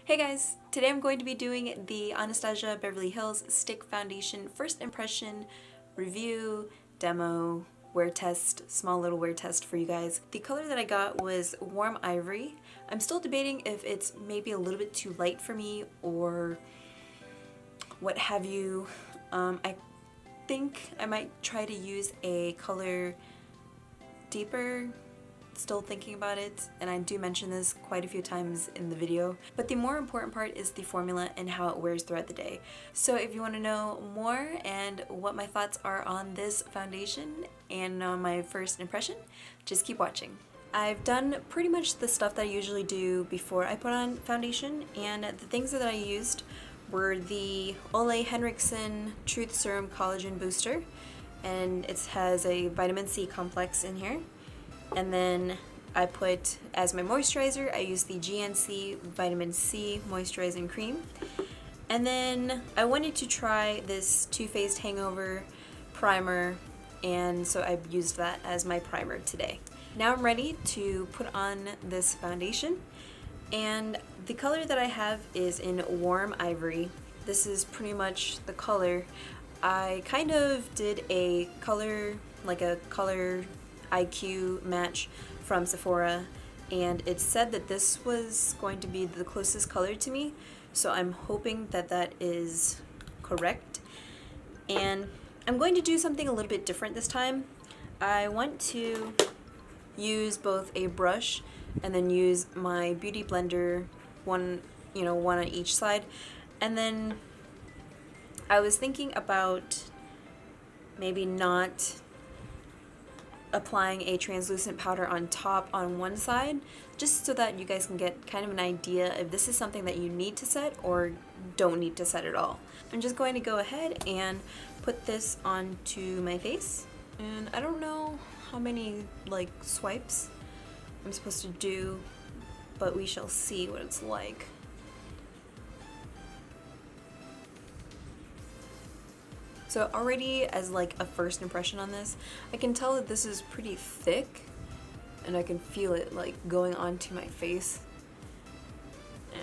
Hey guys! Today I'm going to be doing the Anastasia Beverly Hills Stick Foundation First Impression Review, Demo, Wear Test, small little wear test for you guys. The color that I got was Warm Ivory. I'm still debating if it's maybe a little bit too light for me or what have you. I think I might try to use a color deeper. Still thinking about it, and I do mention this quite a few times in the video, but the more important part is the formula and how it wears throughout the day. So if you want to know more and what my thoughts are on this foundation and on my first impression, just keep watching. I've done pretty much the stuff that I usually do before I put on foundation, and the things that I used were the Henriksen Truth Serum Collagen Booster, and it has a vitamin C complex in here. And then I put, as my moisturizer, I use the GNC Vitamin C Moisturizing Cream. And then I wanted to try this Too Faced Hangover Primer, and so I used that as my primer today. Now I'm ready to put on this foundation, and the color that I have is in Warm Ivory. This is pretty much the color. I kind of did a color, like a color IQ match from Sephora, and it said that this was going to be the closest color to me, so I'm hoping that that is correct. And I'm going to do something a little bit different this time. I want to use both a brush and then use my beauty blender, one on each side. And then I was thinking about maybe not applying a translucent powder on top on one side, just so that you guys can get kind of an idea if this is something that you need to set or don't need to set at all. I'm just going to go ahead and put this onto my face, and I don't know how many swipes I'm supposed to do, but we shall see what it's like. So already, as a first impression on this, I can tell that this is pretty thick, and I can feel it going onto my face. And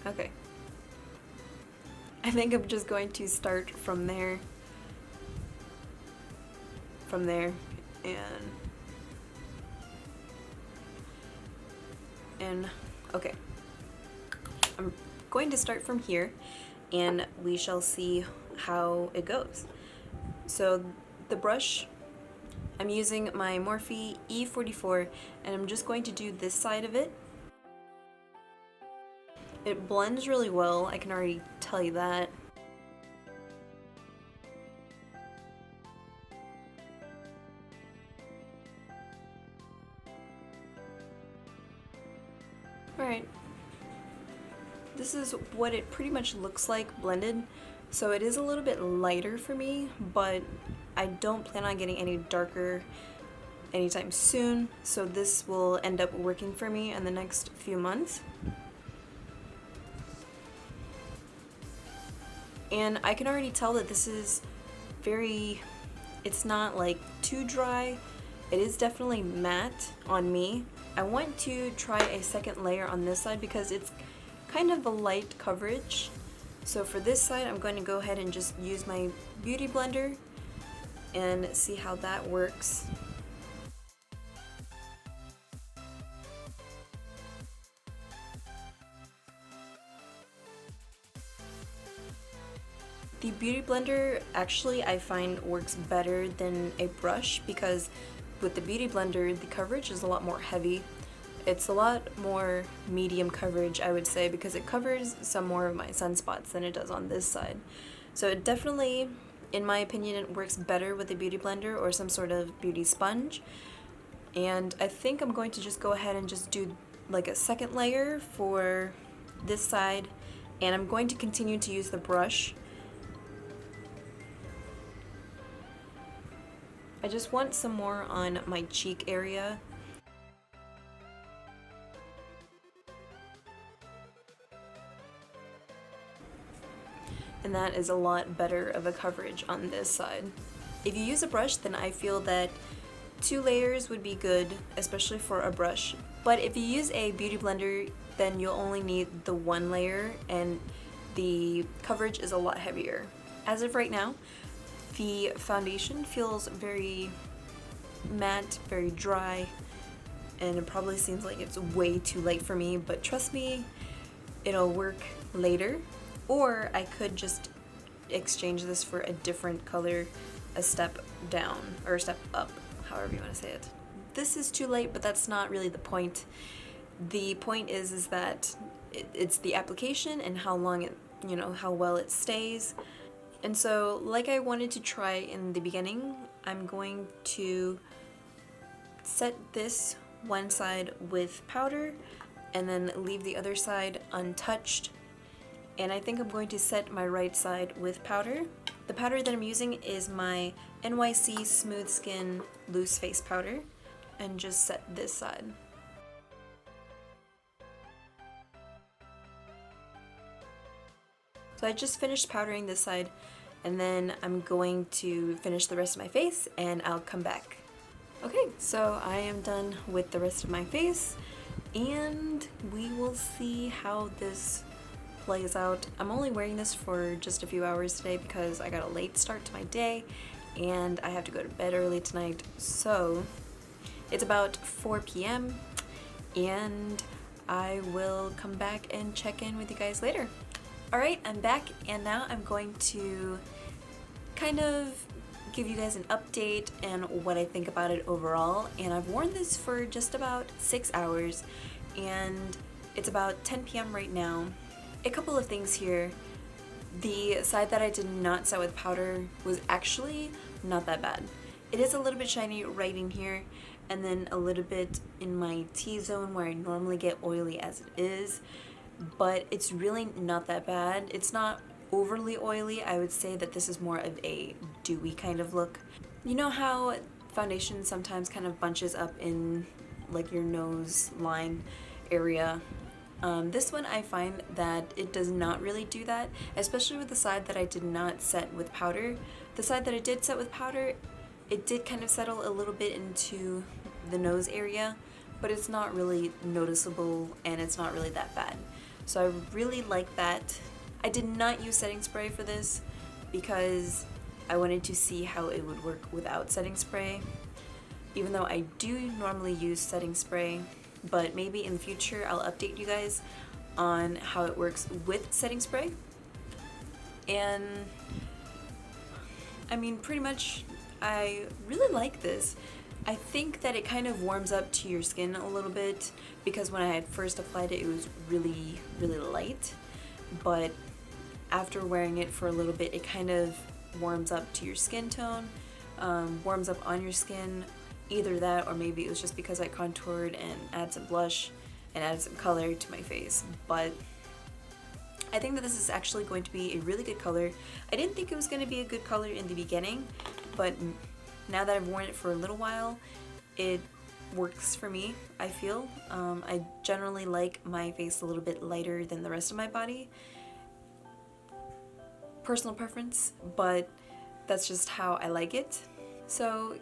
okay. I think I'm just going to start from there, and okay. I'm going to start from here, and we shall see how it goes. So the brush, I'm using my Morphe E44, and I'm just going to do this side of it. It blends really well, I can already tell you that. Alright, this is what it pretty much looks like blended. So it is a little bit lighter for me, but I don't plan on getting any darker anytime soon, so this will end up working for me in the next few months. And I can already tell that this is it's not too dry. It is definitely matte on me. I want to try a second layer on this side because it's kind of a light coverage. So for this side, I'm going to go ahead and just use my beauty blender and see how that works. The beauty blender actually I find works better than a brush, because with the beauty blender the coverage is a lot more heavy. It's a lot more medium coverage, I would say, because it covers some more of my sunspots than it does on this side. So it definitely, in my opinion, it works better with a beauty blender or some sort of beauty sponge. And I think I'm going to just go ahead and just do a second layer for this side, and I'm going to continue to use the brush. I just want some more on my cheek area. and that is a lot better of a coverage on this side. If you use a brush, then I feel that 2 layers would be good, especially for a brush. But if you use a beauty blender, then you'll only need the 1 layer and the coverage is a lot heavier. As of right now, the foundation feels very matte, very dry, and it probably seems like it's way too light for me, but trust me, it'll work later. Or I could just exchange this for a different color, a step down, or a step up, however you want to say it. This is too light, but that's not really the point. The point is that it's the application and how long it, you know, how well it stays. And so, like I wanted to try in the beginning, I'm going to set this one side with powder and then leave the other side untouched. And I think I'm going to set my right side with powder. The powder that I'm using is my NYC Smooth Skin Loose Face Powder, and just set this side. So I just finished powdering this side, and then I'm going to finish the rest of my face and I'll come back. Okay, so I am done with the rest of my face and we will see how this plays out. I'm only wearing this for just a few hours today because I got a late start to my day and I have to go to bed early tonight. So it's about 4 p.m. and I will come back and check in with you guys later. Alright, I'm back and now I'm going to kind of give you guys an update and what I think about it overall. And I've worn this for just about 6 hours and it's about 10 p.m. right now. A couple of things here. The side that I did not set with powder was actually not that bad. It is a little bit shiny right in here and then a little bit in my T-zone where I normally get oily as it is. But it's really not that bad. It's not overly oily. I would say that this is more of a dewy kind of look. You know how foundation sometimes kind of bunches up in like your nose line area? This one I find that it does not really do that, especially with the side that I did not set with powder. The side that I did set with powder, it did kind of settle a little bit into the nose area, but it's not really noticeable and it's not really that bad. So I really like that. I did not use setting spray for this because I wanted to see how it would work without setting spray, even though I do normally use setting spray, but maybe in the future I'll update you guys on how it works with setting spray. And I mean, pretty much I really like this. I think that it kind of warms up to your skin a little bit because when I had first applied it, it was really, really light. But after wearing it for a little bit, it kind of warms up to your skin tone, warms up on your skin. Either that or maybe it was just because I contoured and added some blush and added some color to my face. But I think that this is actually going to be a really good color. I didn't think it was going to be a good color in the beginning, but now that I've worn it for a little while, it works for me, I feel. I generally like my face a little bit lighter than the rest of my body. Personal preference, but that's just how I like it. So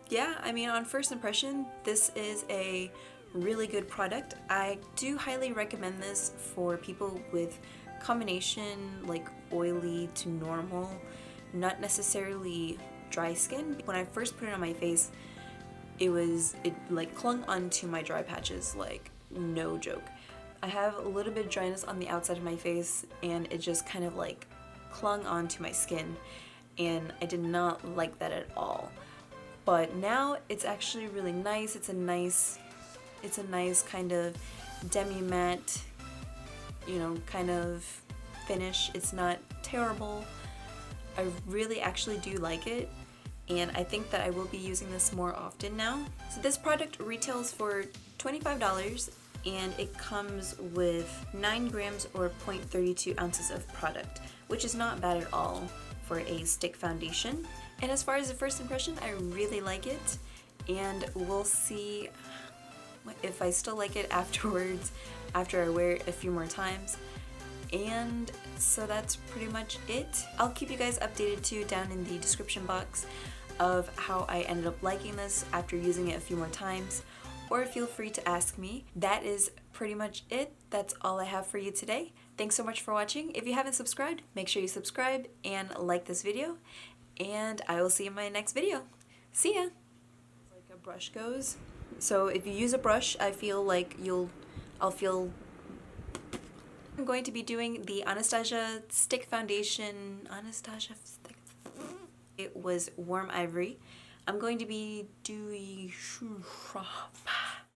yeah, I mean, on first impression, this is a really good product. I do highly recommend this for people with combination like oily to normal, not necessarily dry skin. When I first put it on my face, it like clung onto my dry patches, like no joke. I have a little bit of dryness on the outside of my face and it just kind of like clung onto my skin and I did not like that at all. But now it's actually really nice. It's a nice kind of demi-matte, you know, kind of finish. It's not terrible. I really actually do like it. And I think that I will be using this more often now. So this product retails for $25 and it comes with 9 grams or 0.32 ounces of product, which is not bad at all for a stick foundation. And as far as the first impression, I really like it and we'll see if I still like it afterwards, after I wear it a few more times. And so that's pretty much it. I'll keep you guys updated too down in the description box of how I ended up liking this after using it a few more times, or feel free to ask me. That is pretty much it. That's all I have for you today. Thanks so much for watching. If you haven't subscribed, make sure you subscribe and like this video, and I will see you in my next video. See ya! Like a brush goes. So if you use a brush, I feel like I'm going to be doing the Anastasia stick foundation. Anastasia stick. It was warm ivory. I'm going to be doing